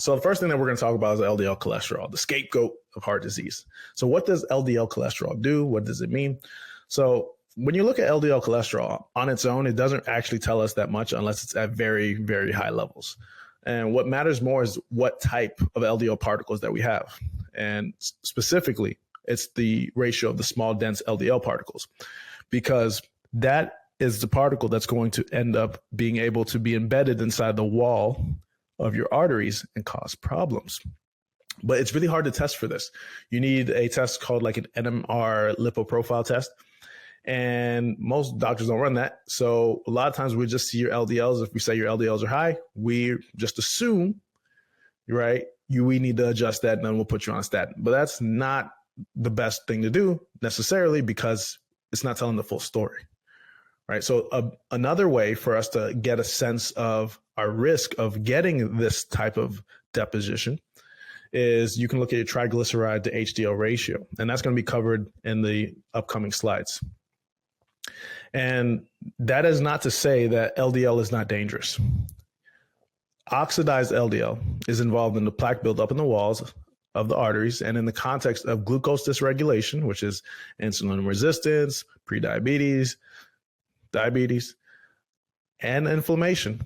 So the first thing that we're going to talk about is LDL cholesterol, the scapegoat of heart disease. So what does LDL cholesterol do? What does it mean? So when you look at LDL cholesterol on its own, it doesn't actually tell us that much unless it's at very, very high levels. And what matters more is what type of LDL particles that we have. And specifically, it's the ratio of the small, dense LDL particles, because that is the particle that's going to end up being able to be embedded inside the wall of your arteries and cause problems. But it's really hard to test for this. You need a test called like an NMR lipoprofile test. And most doctors don't run that. So a lot of times we just see your LDLs. If we say your LDLs are high, we just assume, right, we need to adjust that and then we'll put you on a statin. But that's not the best thing to do necessarily, because it's not telling the full story, right? So another way for us to get a sense of our risk of getting this type of deposition is you can look at your triglyceride to HDL ratio, and that's going to be covered in the upcoming slides. And that is not to say that LDL is not dangerous. Oxidized LDL is involved in the plaque buildup in the walls of the arteries, and in the context of glucose dysregulation, which is insulin resistance, prediabetes, diabetes, and inflammation.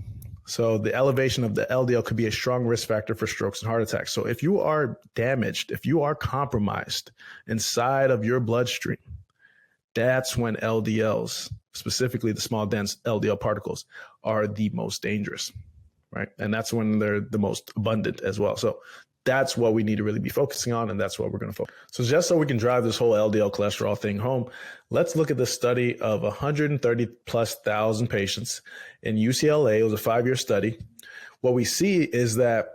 So the elevation of the LDL could be a strong risk factor for strokes and heart attacks. So if you are damaged, if you are compromised inside of your bloodstream, that's when LDLs, specifically the small dense LDL particles, are the most dangerous, right? And that's when they're the most abundant as well. So that's what we need to really be focusing on, and that's what we're going to focus. So just so we can drive this whole LDL cholesterol thing home, let's look at the study of 130,000+ patients in UCLA. It was a 5-year study. What we see is that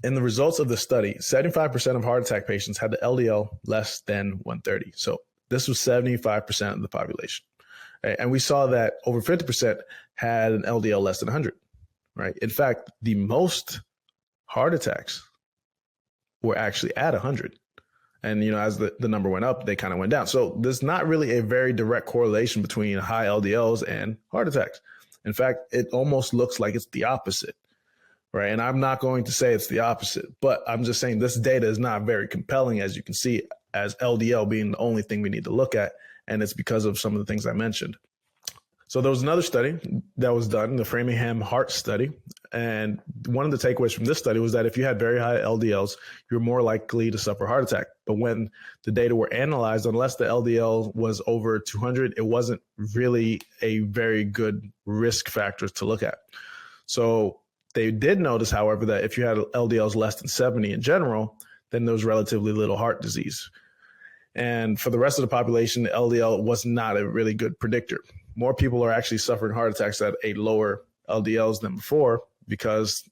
in the results of the study, 75% of heart attack patients had the LDL less than 130. So this was 75% of the population. Right? And we saw that over 50% had an LDL less than 100, right? In fact, the most heart attacks were actually at 100. And, as the number went up, they kind of went down. So there's not really a very direct correlation between high LDLs and heart attacks. In fact, it almost looks like it's the opposite, right? And I'm not going to say it's the opposite, but I'm just saying this data is not very compelling, as you can see, as LDL being the only thing we need to look at. And it's because of some of the things I mentioned. So there was another study that was done, the Framingham Heart Study. And one of the takeaways from this study was that if you had very high LDLs, you're more likely to suffer a heart attack. But when the data were analyzed, unless the LDL was over 200, it wasn't really a very good risk factor to look at. So they did notice, however, that if you had LDLs less than 70 in general, then there was relatively little heart disease. And for the rest of the population, the LDL was not a really good predictor. More people are actually suffering heart attacks at a lower LDLs than before, because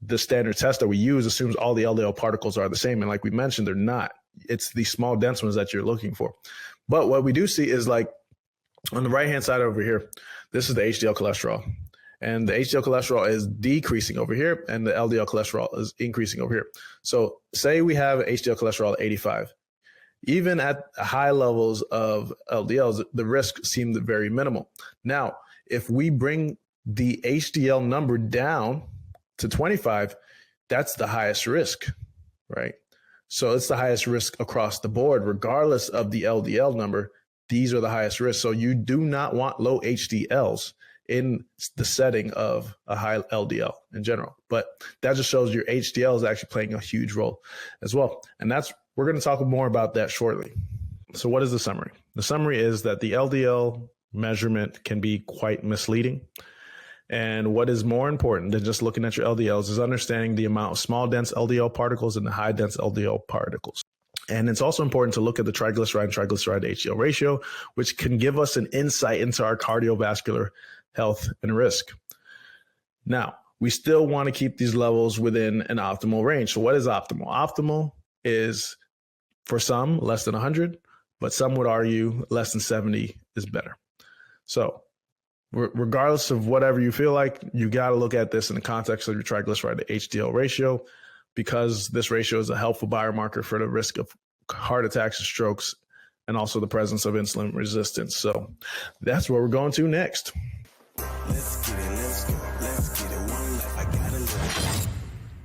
the standard test that we use assumes all the LDL particles are the same. And like we mentioned, they're not. It's the small dense ones that you're looking for. But what we do see is, like on the right-hand side over here, this is the HDL cholesterol. And the HDL cholesterol is decreasing over here, and the LDL cholesterol is increasing over here. So say we have HDL cholesterol at 85. Even at high levels of LDLs, the risk seemed very minimal. Now, if we bring the HDL number down to 25, that's the highest risk, right? So it's the highest risk across the board, regardless of the LDL number. These are the highest risks. So you do not want low HDLs in the setting of a high LDL in general. But that just shows your HDL is actually playing a huge role as well. And we're going to talk more about that shortly. So what is the summary? The summary is that the LDL measurement can be quite misleading. And what is more important than just looking at your LDLs is understanding the amount of small dense LDL particles and the high dense LDL particles. And it's also important to look at the triglyceride and triglyceride to HDL ratio, which can give us an insight into our cardiovascular health and risk. Now, we still want to keep these levels within an optimal range. So what is optimal? Optimal is, for some, less than 100, but some would argue less than 70 is better. So regardless of whatever you feel like, you got to look at this in the context of your triglyceride to HDL ratio, because this ratio is a helpful biomarker for the risk of heart attacks and strokes, and also the presence of insulin resistance. So that's where we're going to next. Let's get it, let's go.